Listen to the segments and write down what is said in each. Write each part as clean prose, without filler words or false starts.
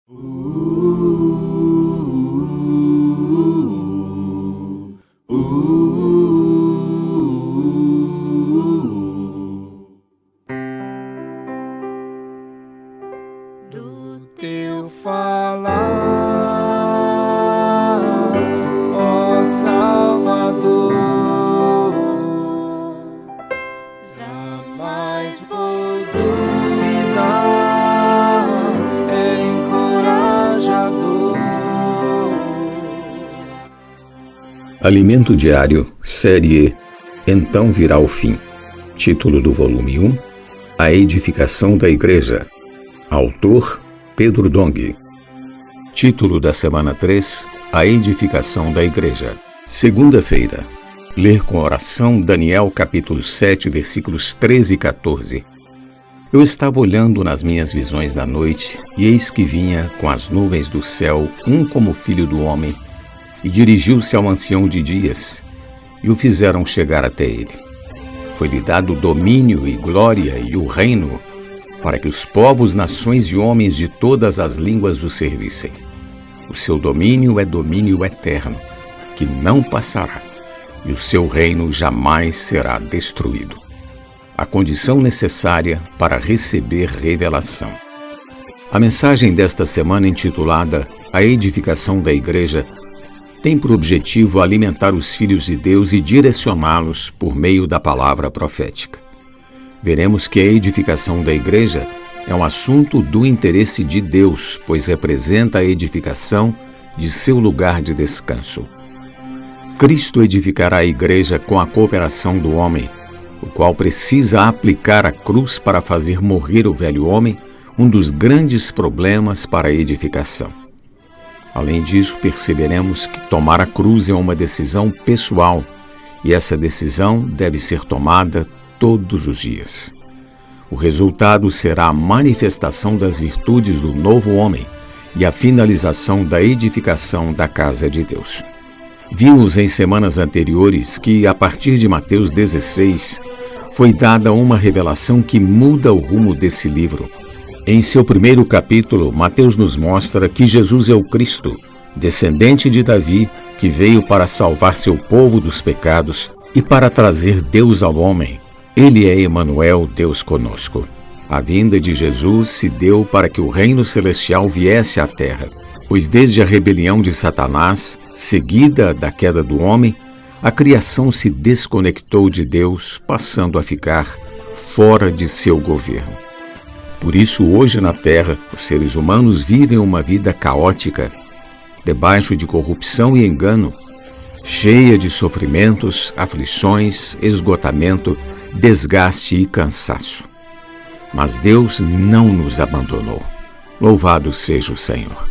Do teu falar, ó Salvador, jamais vou duvidar, é encorajador. Alimento Diário, série Então Virá o Fim. Título do volume 1: A Edificação da Igreja. Autor: Pedro Dong. Título da semana 3: A Edificação da Igreja. Segunda-feira. Ler com oração Daniel capítulo 7, versículos 13 e 14. Eu estava olhando nas minhas visões da noite, e eis que vinha com as nuvens do céu um como filho do homem, e dirigiu-se ao ancião de dias, e o fizeram chegar até ele. Foi-lhe dado domínio e glória e o reino, para que os povos, nações e homens de todas as línguas o servissem. O seu domínio é domínio eterno, que não passará, e o seu reino jamais será destruído. A condição necessária para receber revelação. A mensagem desta semana, intitulada A Edificação da Igreja, tem por objetivo alimentar os filhos de Deus e direcioná-los por meio da palavra profética. Veremos que a edificação da igreja é um assunto do interesse de Deus, pois representa a edificação de seu lugar de descanso. Cristo edificará a igreja com a cooperação do homem, o qual precisa aplicar a cruz para fazer morrer o velho homem, um dos grandes problemas para a edificação. Além disso, perceberemos que tomar a cruz é uma decisão pessoal, e essa decisão deve ser tomada todos os dias. O resultado será a manifestação das virtudes do novo homem e a finalização da edificação da casa de Deus. Vimos em semanas anteriores que, a partir de Mateus 16, foi dada uma revelação que muda o rumo desse livro. Em seu primeiro capítulo, Mateus nos mostra que Jesus é o Cristo, descendente de Davi, que veio para salvar seu povo dos pecados e para trazer Deus ao homem. Ele é Emanuel, Deus conosco. A vinda de Jesus se deu para que o reino celestial viesse à terra, pois desde a rebelião de Satanás, seguida da queda do homem, a criação se desconectou de Deus, passando a ficar fora de seu governo. Por isso, hoje na Terra, os seres humanos vivem uma vida caótica, debaixo de corrupção e engano, cheia de sofrimentos, aflições, esgotamento, desgaste e cansaço. Mas Deus não nos abandonou. Louvado seja o Senhor.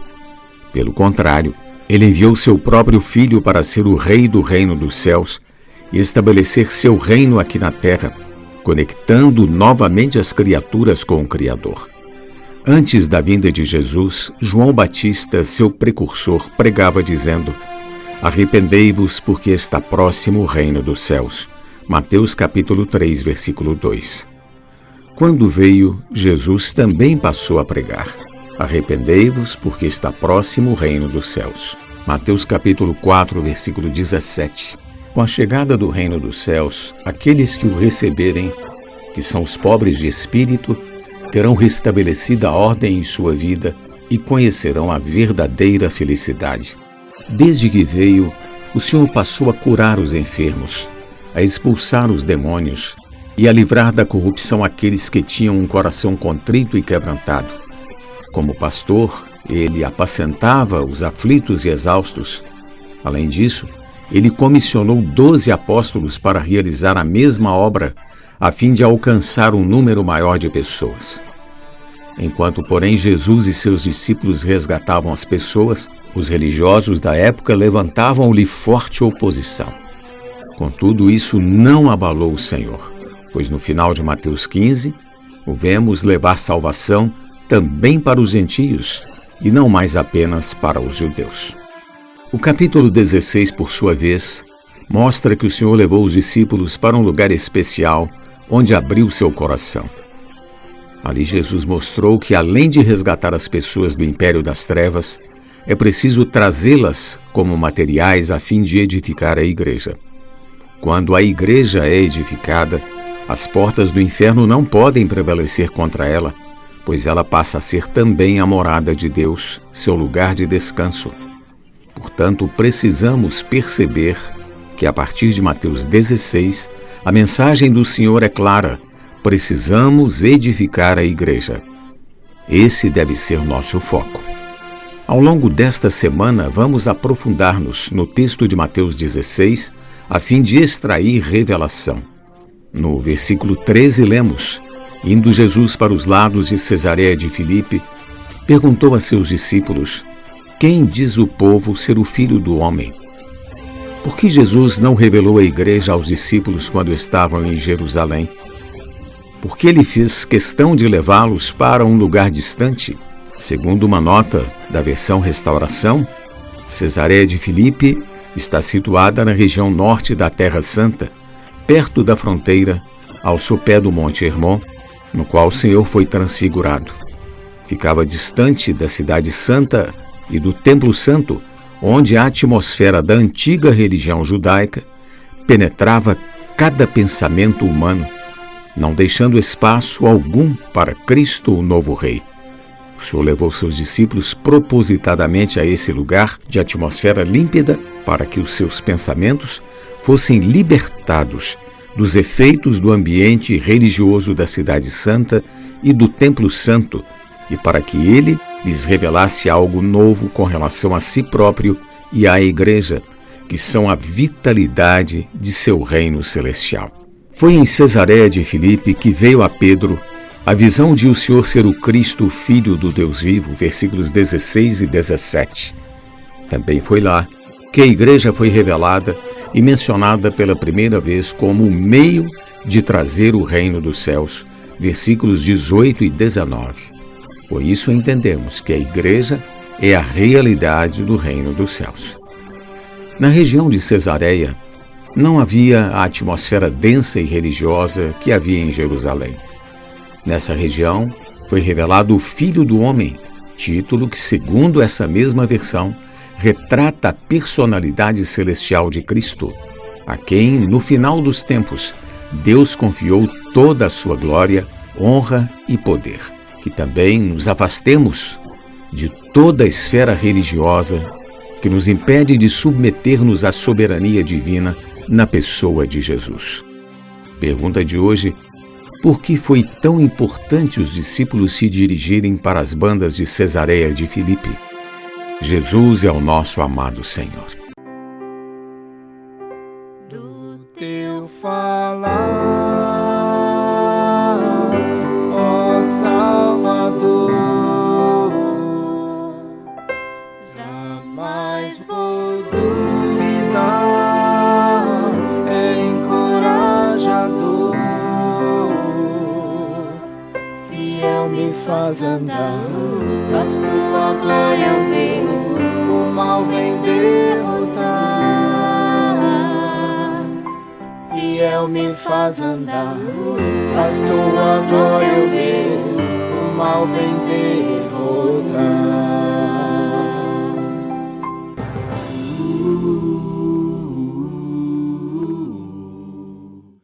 Pelo contrário, Ele enviou seu próprio Filho para ser o Rei do reino dos céus e estabelecer seu reino aqui na terra, conectando novamente as criaturas com o Criador. Antes da vinda de Jesus, João Batista, seu precursor, pregava dizendo: Arrependei-vos, porque está próximo o reino dos céus. Mateus capítulo 3, versículo 2. Quando veio, Jesus também passou a pregar: Arrependei-vos, porque está próximo o reino dos céus. Mateus capítulo 4, versículo 17. Com a chegada do reino dos céus, aqueles que o receberem, que são os pobres de espírito, terão restabelecida a ordem em sua vida e conhecerão a verdadeira felicidade. Desde que veio, o Senhor passou a curar os enfermos, a expulsar os demônios e a livrar da corrupção aqueles que tinham um coração contrito e quebrantado. Como pastor, ele apacentava os aflitos e exaustos. Além disso, ele comissionou 12 apóstolos para realizar a mesma obra, a fim de alcançar um número maior de pessoas. Enquanto, porém, Jesus e seus discípulos resgatavam as pessoas, os religiosos da época levantavam-lhe forte oposição. Contudo, isso não abalou o Senhor, pois no final de Mateus 15, o vemos levar salvação também para os gentios, e não mais apenas para os judeus. O capítulo 16, por sua vez, mostra que o Senhor levou os discípulos para um lugar especial, onde abriu seu coração. Ali Jesus mostrou que, além de resgatar as pessoas do império das trevas, é preciso trazê-las como materiais a fim de edificar a igreja. Quando a igreja é edificada, as portas do inferno não podem prevalecer contra ela, pois ela passa a ser também a morada de Deus, seu lugar de descanso. Portanto, precisamos perceber que, a partir de Mateus 16, a mensagem do Senhor é clara: precisamos edificar a igreja. Esse deve ser nosso foco. Ao longo desta semana, vamos aprofundar-nos no texto de Mateus 16, a fim de extrair revelação. No versículo 13 lemos: indo Jesus para os lados de Cesareia de Filipe, perguntou a seus discípulos: quem diz o povo ser o Filho do Homem? Por que Jesus não revelou a igreja aos discípulos quando estavam em Jerusalém? Por que ele fez questão de levá-los para um lugar distante? Segundo uma nota da versão Restauração, Cesareia de Filipe está situada na região norte da Terra Santa, perto da fronteira, ao sopé do Monte Hermon, no qual o Senhor foi transfigurado. Ficava distante da Cidade Santa e do Templo Santo, onde a atmosfera da antiga religião judaica penetrava cada pensamento humano, não deixando espaço algum para Cristo, o novo Rei. O Senhor levou seus discípulos propositadamente a esse lugar de atmosfera límpida para que os seus pensamentos fossem libertados dos efeitos do ambiente religioso da Cidade Santa e do Templo Santo, e para que ele lhes revelasse algo novo com relação a si próprio e à Igreja, que são a vitalidade de seu reino celestial. Foi em Cesareia de Filipe que veio a Pedro a visão de o Senhor ser o Cristo, o Filho do Deus vivo, versículos 16 e 17. Também foi lá que a Igreja foi revelada e mencionada pela primeira vez como o meio de trazer o reino dos céus, versículos 18 e 19. Por isso entendemos que a Igreja é a realidade do reino dos céus. Na região de Cesareia, não havia a atmosfera densa e religiosa que havia em Jerusalém. Nessa região foi revelado o Filho do Homem, título que, segundo essa mesma versão, retrata a personalidade celestial de Cristo, a quem, no final dos tempos, Deus confiou toda a sua glória, honra e poder. Que também nos afastemos de toda a esfera religiosa que nos impede de submeter-nos à soberania divina na pessoa de Jesus. Pergunta de hoje: por que foi tão importante os discípulos se dirigirem para as bandas de Cesareia de Filipe? Jesus é o nosso amado Senhor. Do teu falar, ó Salvador, jamais vou duvidar, é encorajador, fiel me faz andar, faz tua glória ver, o mal vem derrotar. Fiel me faz andar, faz tua glória ver, o mal vem derrotar.